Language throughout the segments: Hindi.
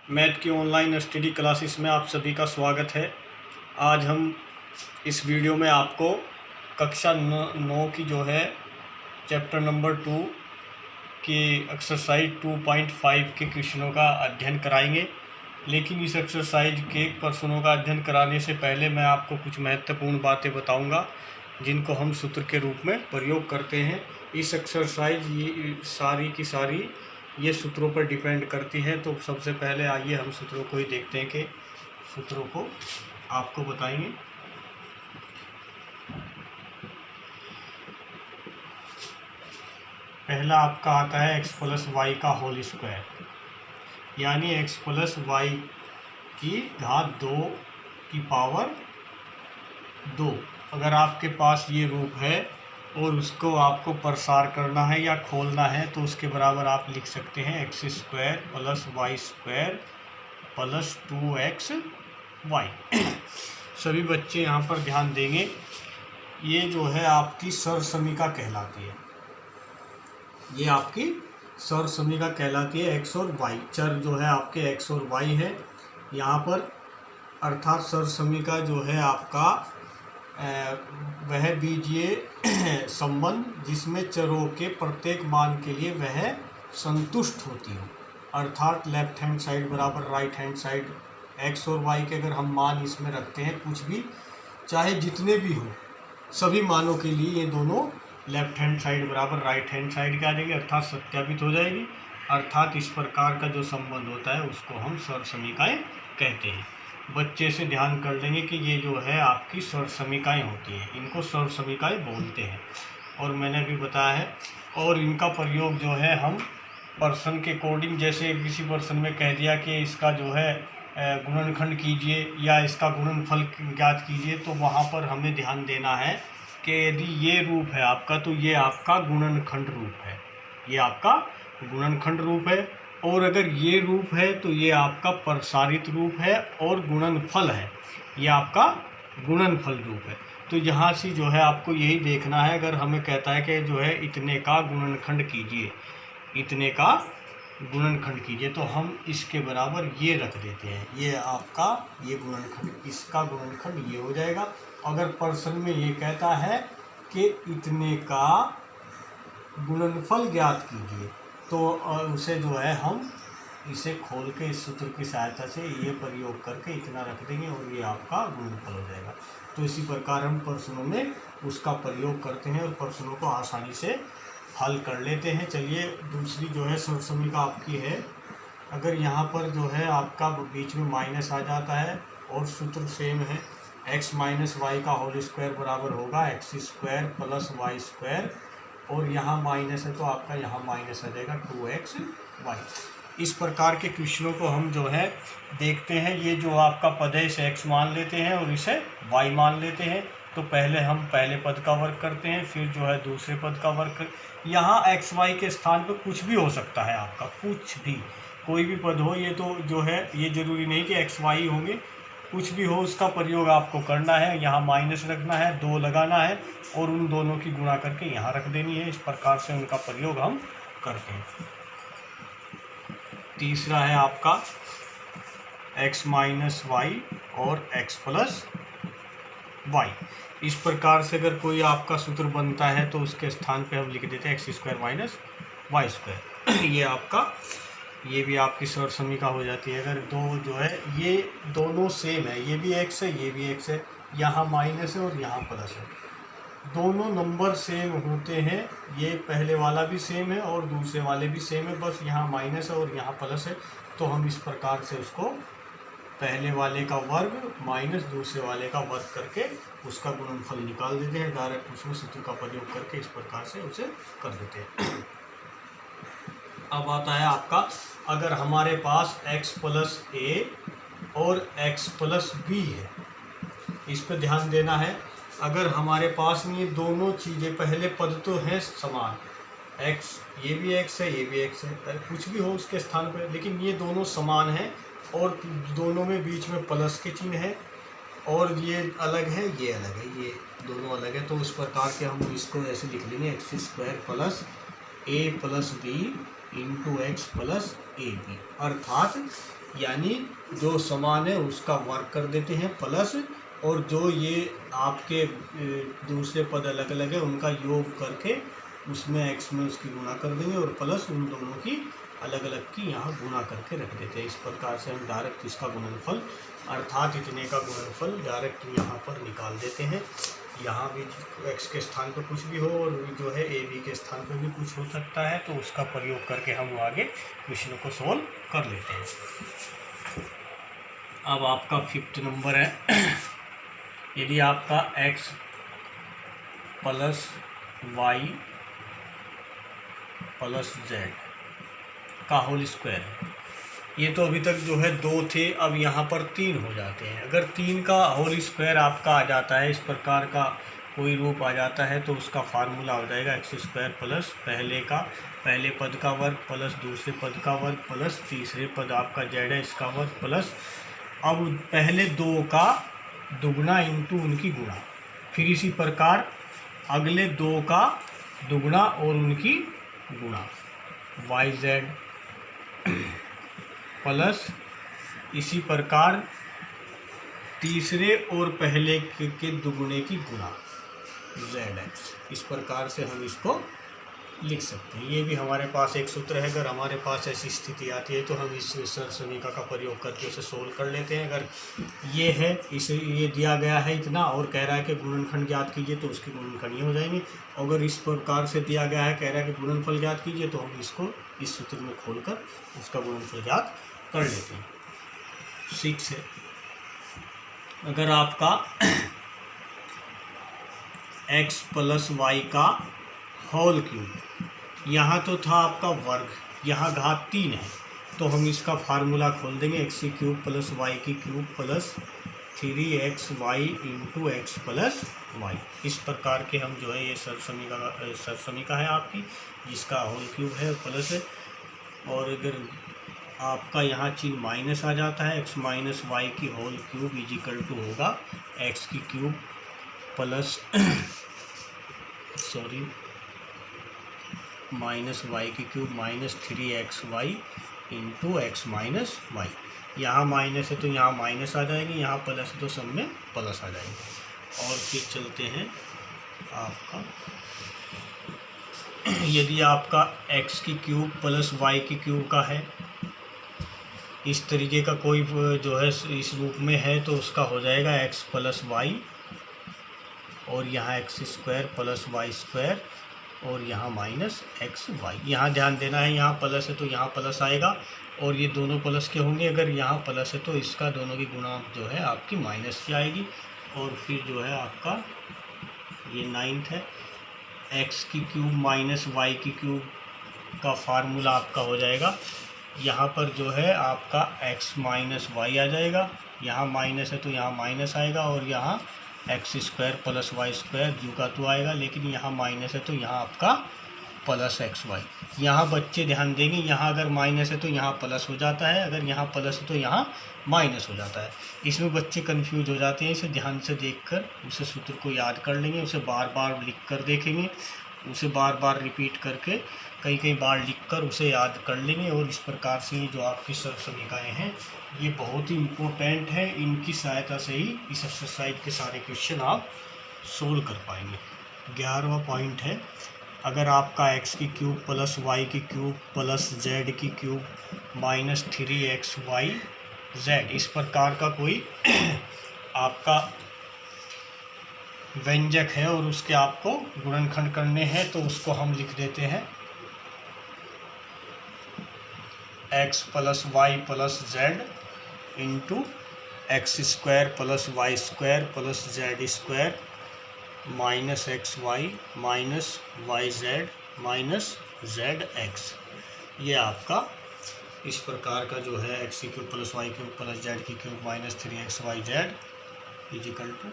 मैथ की ऑनलाइन स्टडी क्लासेस में आप सभी का स्वागत है। आज हम इस वीडियो में आपको कक्षा 9 की जो है चैप्टर नंबर 2 की एक्सरसाइज 2.5 के क्वेश्चनों का अध्ययन कराएंगे। लेकिन इस एक्सरसाइज के प्रश्नों का अध्ययन कराने से पहले मैं आपको कुछ महत्वपूर्ण बातें बताऊंगा जिनको हम सूत्र के रूप में प्रयोग करते हैं। इस एक्सरसाइज ये सारी की सारी ये सूत्रों पर डिपेंड करती है। तो सबसे पहले आइए हम सूत्रों को ही देखते हैं कि सूत्रों को आपको बताएंगे। पहला आपका आता है x प्लस वाई का होल स्क्वायर, यानी x प्लस वाई की घात 2 की पावर 2। अगर आपके पास ये रूप है और उसको आपको प्रसार करना है या खोलना है तो उसके बराबर आप लिख सकते हैं x square plus y square plus 2x y. सभी बच्चे यहाँ पर ध्यान देंगे, ये जो है आपकी सरसमीका कहलाती है। ये आपकी सरसमीका कहलाती है। एक्स और वाई चर जो है आपके एक्स और वाई है यहाँ पर, अर्थात सरसमीका जो है आपका वह बीजीय संबंध जिसमें चरों के प्रत्येक मान के लिए वह संतुष्ट होती हो, अर्थात लेफ्ट हैंड साइड बराबर राइट हैंड साइड। एक्स और वाई के अगर हम मान इसमें रखते हैं कुछ भी, चाहे जितने भी हो, सभी मानों के लिए ये दोनों लेफ्ट हैंड साइड बराबर राइट हैंड साइड क्या आ जाएगी, अर्थात सत्यापित हो जाएगी। अर्थात इस प्रकार का जो संबंध होता है उसको हम सरसमीकाएँ कहते हैं। बच्चे से ध्यान कर लेंगे कि ये जो है आपकी सरसमीकाएँ होती हैं, इनको सरसमीकाएँ बोलते हैं। और मैंने भी बताया है, और इनका प्रयोग जो है हम प्रश्न के अकॉर्डिंग, जैसे किसी प्रश्न में कह दिया कि इसका जो है गुणनखंड कीजिए या इसका गुणनफल ज्ञात कीजिए, तो वहाँ पर हमें ध्यान देना है कि यदि ये रूप है आपका तो ये आपका गुणनखंड रूप है, ये आपका गुणनखंड रूप है। और अगर ये रूप है तो ये आपका प्रसारित रूप है, और गुणनफल है ये आपका गुणनफल रूप है। तो यहाँ से जो है आपको यही देखना है। अगर हमें कहता है कि जो है इतने का गुणनखंड कीजिए, इतने का गुणनखंड कीजिए, तो हम इसके बराबर ये रख देते हैं, ये आपका ये गुणनखंड, इसका गुणनखंड ये हो जाएगा। अगर प्रश्न में ये कहता है कि इतने का गुणनफल ज्ञात कीजिए, तो उसे जो है हम इसे खोल के इस सूत्र की सहायता से ये प्रयोग करके इतना रख देंगे और ये आपका गुणनफल हो जाएगा। तो इसी प्रकार हम प्रश्नों में उसका प्रयोग करते हैं और प्रश्नों को आसानी से हल कर लेते हैं। चलिए दूसरी जो है सरसमीका आपकी है। अगर यहाँ पर जो है आपका बीच में माइनस आ जाता है और सूत्र सेम है, x माइनस वाई का होल स्क्वायर बराबर होगा x square plus y square, और यहाँ माइनस है तो आपका यहाँ माइनस आ जाएगा 2x वाई। इस प्रकार के क्वेश्चनों को हम जो है देखते हैं। ये जो आपका पद है इसे x मान लेते हैं और इसे y मान लेते हैं। तो पहले हम पहले पद का वर्ग करते हैं, फिर जो है दूसरे पद का वर्ग कर। यहाँ x y के स्थान पर कुछ भी हो सकता है आपका, कुछ भी, कोई भी पद हो। ये तो जो है ये ज़रूरी नहीं कि x y होंगे, कुछ भी हो उसका प्रयोग आपको करना है। यहाँ माइनस रखना है, 2 लगाना है और उन दोनों की गुणा करके यहाँ रख देनी है। इस प्रकार से उनका प्रयोग हम करते हैं। तीसरा है आपका x माइनस वाई और x प्लस वाई। इस प्रकार से अगर कोई आपका सूत्र बनता है तो उसके स्थान पे हम लिख देते हैं x square minus y square. ये आपका, ये भी आपकी सरसमीका हो जाती है। अगर दो जो है ये दोनों सेम है, ये भी x है ये भी x है, यहाँ माइनस है और यहाँ प्लस है, दोनों नंबर सेम होते हैं। ये पहले वाला भी सेम है और दूसरे वाले भी सेम है, बस यहाँ माइनस है और यहाँ प्लस है। तो हम इस प्रकार से उसको पहले वाले का वर्ग माइनस दूसरे वाले का वर्ग करके उसका गुणनफल निकाल देते हैं। डायरेक्ट उसमें सूत्र का प्रयोग करके इस प्रकार से उसे कर देते हैं। अब आता है आपका, अगर हमारे पास x प्लस ए और x प्लस बी है, इस पर ध्यान देना है। अगर हमारे पास ये दोनों चीज़ें, पहले पद तो हैं समान, x ये भी x है ये भी x है, कुछ भी हो उसके स्थान पर, लेकिन ये दोनों समान हैं और दोनों में बीच में प्लस के चिन्ह है, और ये अलग है ये अलग है, ये दोनों अलग है। तो उस प्रकार के हम इसको ऐसे लिख लेंगे x square plus a plus b into x plus a b, अर्थात यानी जो समान है उसका वर्ग कर देते हैं प्लस, और जो ये आपके दूसरे पद अलग अलग है उनका योग करके उसमें x में उसकी गुणा कर देंगे और प्लस उन दोनों की अलग अलग की यहाँ गुणा करके रख देते हैं। इस प्रकार से हम डायरेक्ट इसका गुणनफल अर्थात इतने का गुणनफल डायरेक्ट यहाँ पर निकाल देते हैं। यहाँ भी x के स्थान पर कुछ भी हो और जो है ए बी के स्थान पर भी कुछ हो सकता है, तो उसका प्रयोग करके हम आगे क्वेश्चन को सोल्व कर लेते हैं। अब आपका 5th नंबर है, यदि आपका x plus y plus z का होल स्क्वायर है। ये तो अभी तक जो है 2 थे, अब यहाँ पर 3 हो जाते हैं। अगर 3 का होल स्क्वायर आपका आ जाता है, इस प्रकार का कोई रूप आ जाता है, तो उसका फार्मूला हो जाएगा एक्स स्क्वायर प्लस पहले पद का वर्ग प्लस दूसरे पद का वर्ग प्लस तीसरे पद आपका जेड है इसका वर्ग प्लस अब पहले 2 का दुगना इंटू उनकी गुणा, फिर इसी प्रकार अगले 2 का दुगना और उनकी गुणा वाई जेड प्लस इसी प्रकार तीसरे और पहले के दुगुने की गुणा जेड एक्स। इस प्रकार से हम इसको लिख सकते हैं। ये भी हमारे पास एक सूत्र है। अगर हमारे पास ऐसी स्थिति आती है तो हम इस समीकरण का प्रयोग करके उसे सोल्व कर लेते हैं। अगर ये है ये दिया गया है इतना और कह रहा है कि गुणनखंड ज्ञात कीजिए, तो उसकी गुणनखंड ये हो जाएंगे। अगर इस प्रकार से दिया गया है कह रहा है कि गुणनफल ज्ञात कीजिए, तो हम इसको इस सूत्र में खोलकर उसका गुणनफल ज्ञात कर लेते हैं। 6 है, अगर आपका x प्लस वाई का होल क्यूब, यहाँ तो था आपका वर्ग, यहाँ घात 3 है, तो हम इसका फार्मूला खोल देंगे एक्स की क्यूब प्लस वाई की cube plus 3xy into x plus y. इस प्रकार के हम जो है ये सरसमीका है आपकी, जिसका होल क्यूब है प्लस है। और अगर आपका यहाँ चिन्ह माइनस आ जाता है, x माइनस वाई की whole cube is equal to होगा एक्स की क्यूब प्लस माइनस वाई की cube minus 3xy into x minus y. यहाँ माइनस है तो यहाँ माइनस आ जाएंगे, यहाँ प्लस है तो सब में प्लस आ जाएंगे। और फिर चलते हैं आपका, यदि आपका x की क्यूब प्लस वाई की क्यूब का है, इस तरीके का कोई जो है इस रूप में है, तो उसका हो जाएगा x प्लस वाई और यहाँ x square plus y square और यहाँ माइनस एक्स वाई। यहाँ ध्यान देना है, यहाँ प्लस है तो यहाँ प्लस आएगा और ये दोनों प्लस के होंगे। अगर यहाँ प्लस है तो इसका दोनों की गुणा जो है आपकी माइनस की आएगी। और फिर जो है आपका ये 9th है, एक्स की क्यूब माइनस वाई की क्यूब का फार्मूला आपका हो जाएगा, यहाँ पर जो है आपका x माइनस वाई आ जाएगा, यहाँ माइनस है तो यहाँ माइनस आएगा और यहाँ x square plus y square जू का तो आएगा, लेकिन यहाँ माइनस है तो यहाँ आपका प्लस एक्स वाई। यहाँ बच्चे ध्यान देंगे, यहाँ अगर माइनस है तो यहाँ प्लस हो जाता है, अगर यहाँ प्लस है तो यहाँ माइनस हो जाता है। इसमें बच्चे कंफ्यूज हो जाते हैं। इसे ध्यान से देखकर उसे सूत्र को याद कर लेंगे, उसे बार बार लिख कर देखेंगे, उसे बार बार रिपीट करके कई बार लिखकर उसे याद कर लेंगे। और इस प्रकार से जो आपकी सरसमीकाएँ हैं ये बहुत ही इम्पोर्टेंट है, इनकी सहायता से ही इस एक्सरसाइज के सारे क्वेश्चन आप सोल्व कर पाएंगे। 11वां पॉइंट है, अगर आपका x की क्यूब प्लस वाई की क्यूब प्लस जेड की क्यूब माइनस 3xy z, इस प्रकार का कोई आपका व्यंजक है और उसके आपको गुणनखंड करने हैं, तो उसको हम लिख देते हैं x plus y plus z into x square plus y square plus z square minus x y minus y z minus z x. ये आपका इस प्रकार का जो है एक्स की cube plus y cube plus z की cube minus 3xy z equal to,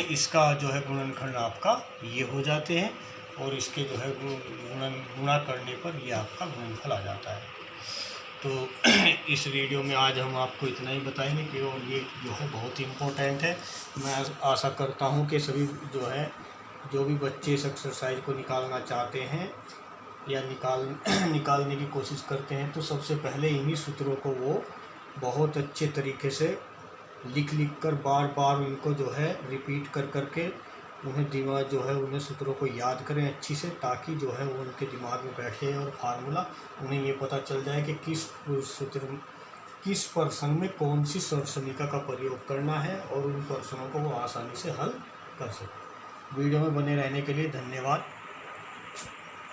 इसका जो है गुणनखंड आपका ये हो जाते हैं और इसके जो है गुणा करने पर ये आपका गुणनफल आ जाता है। तो इस वीडियो में आज हम आपको इतना ही बताएंगे कि और ये जो है बहुत ही इम्पोर्टेंट है। मैं आशा करता हूँ कि सभी जो भी बच्चे इस एक्सरसाइज को निकालना चाहते हैं या निकालने की कोशिश करते हैं, तो सबसे पहले इन्हीं सूत्रों को वो बहुत अच्छे तरीके से लिख लिख कर बार बार उनको जो है रिपीट कर करके उन्हें दिमाग जो है उन्हें सूत्रों को याद करें अच्छी से, ताकि जो है वो उनके दिमाग में बैठे और फार्मूला उन्हें ये पता चल जाए कि किस सूत्र किस प्रश्न में कौन सी सर्वसमीका का प्रयोग करना है और उन प्रश्नों को वो आसानी से हल कर सके। वीडियो में बने रहने के लिए धन्यवाद।